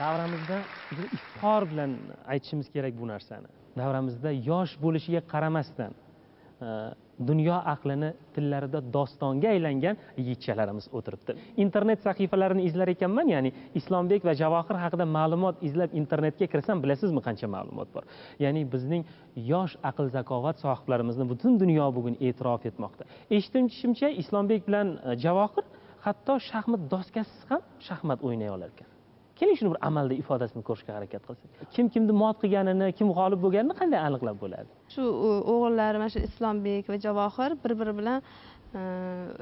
davramizda iftixor bilan aytishimiz kerak bu narsani. Davramizda yosh bo'lishiga qaramasdan dunyo aqlini tillarida dostonga aylangan yigitchalarimiz o'tiribdi. Internet sahifalarini izlar ekanman, ya'ni Islombek va Javohir haqida ma'lumot izlab internetga kirsam, bilasizmi qancha ma'lumot bor? Ya'ni bizning yosh aql zakovat sohiblarimizni butun dunyo bugun e'tirof etmoqda. Eshitishimcha, Islombek bilan Javohir hatto shaxmat doskasiz ham shaxmat o'ynay olar ekan. Keling shuni bir amalda ifodasini ko'rishga harakat qilsak. Kim kimni mot qilganini, kim g'olib bo'lganini qanday aniqlab bo'ladi? Shu o'g'illari mana shu Islombek va Javohir bir-biri bilan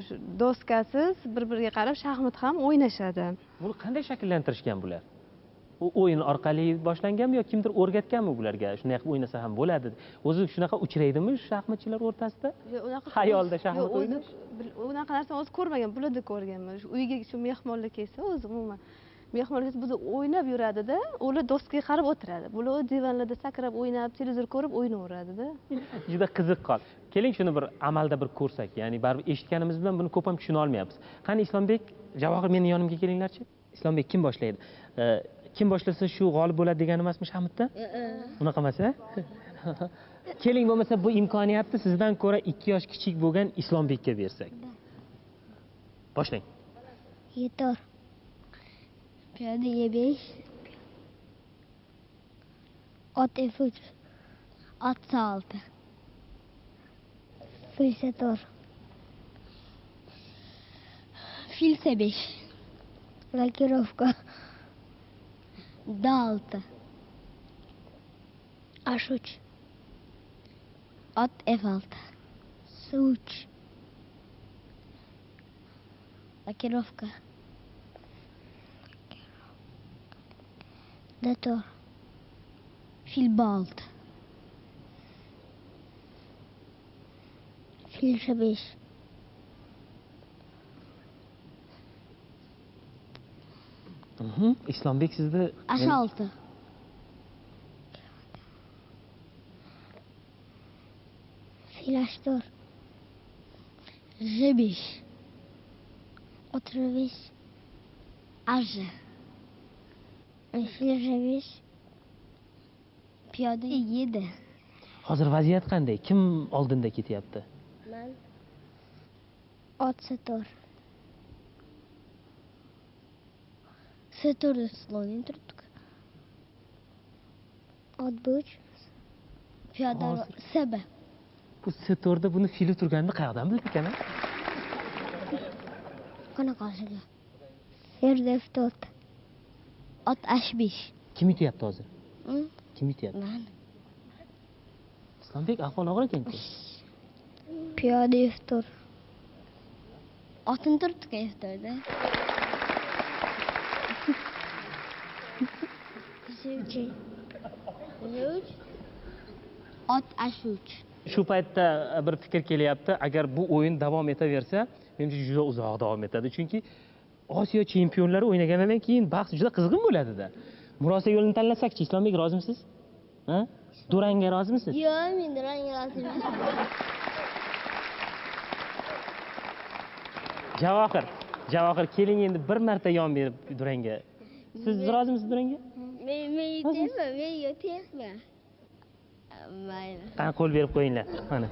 shu doskasiz bir-biriga qarab shaxmat ham o'ynashadi. Buni qanday shakllantirishgan bular? U o'yin orqali boshlanganmi yo kimdir o'rgatganmi bularga? Shunday qilib o'ynasa ham bo'ladi. O'zi shunaqa uchraydimi shaxmatchilar o'rtasida? Xayolda shaxmat o'ynash? Unaqa narsani o'zi ko'rmagan, bularda ko'rganman. Shu uyga shu mehmonlar kelsa, o'zi umuman mehmonlar biz o'ynab yuradida, ular doskaga qarab o'tiradi. Bular divanlarda sakrab o'ynab, televizor ko'rib o'ynaveradi-da. Juda qiziq qol. Keling shuni bir amalda bir ko'rsak. Ya'ni baribir eshitganimiz bilan buni ko'p ham tushuna olmayapmiz. Qani Islombek, Javohir meni yonimga kelinglarchi. Islombek kim boshlaydi? Kim boshlasa shu g'olib bo'ladi degani emasmi shaxmatda? Unaqa emas-a? Keling bo'lmasa bu imkoniyatni sizdan ko'ra 2 yosh kichik bo'lgan Islombekka bersak. Boshlang. Yetor. Piyodaga 5. Ot F3. Ot 6. Fil 4. Fil 5. Lakirovka. D6. H3. Ot F6. S3. Lakirovka. D4. Fil B6. Fil G5. Islombek sizni H6. Fil H4. G5. Ot R5. H. Fil G5. Piyoda 7. Hozir vaziyat qanday? Kim oldinda ketyapti? Men. Ot S4. S4'da slonning turibdi. Ot B3. Piyoda SB. Bu S4da buni fili turganini qayerdan bildi ekan? Qanaqa qilishga? Yerda F4. Ot H5. Kim yutyapti hozir? Kim yutyapti? Men. Islombek ahvol og'ir ekan-ku. Piyoda F4. Otin turibdi F4da. Ot H3. Shu paytda bir fikr kelyapti. Agar bu o'yin davom etaversa, menimcha juda uzoq davom etadi. Chunki Osiyo chempionlari o'ynagandan keyin bahs juda qizg'in bo'ladi-da. Murosa yo'lini tanlasakchi, Islombek rozimisiz? Ha? Durangga rozimisiz? Yo'q, men Durangga rozi emasman. Javohir, keling endi bir marta yon berib Durangga. Siz rozimisiz Durangga? Men yutyapman. Mayli. Qani qo'l berib qo'yinglar. Mana.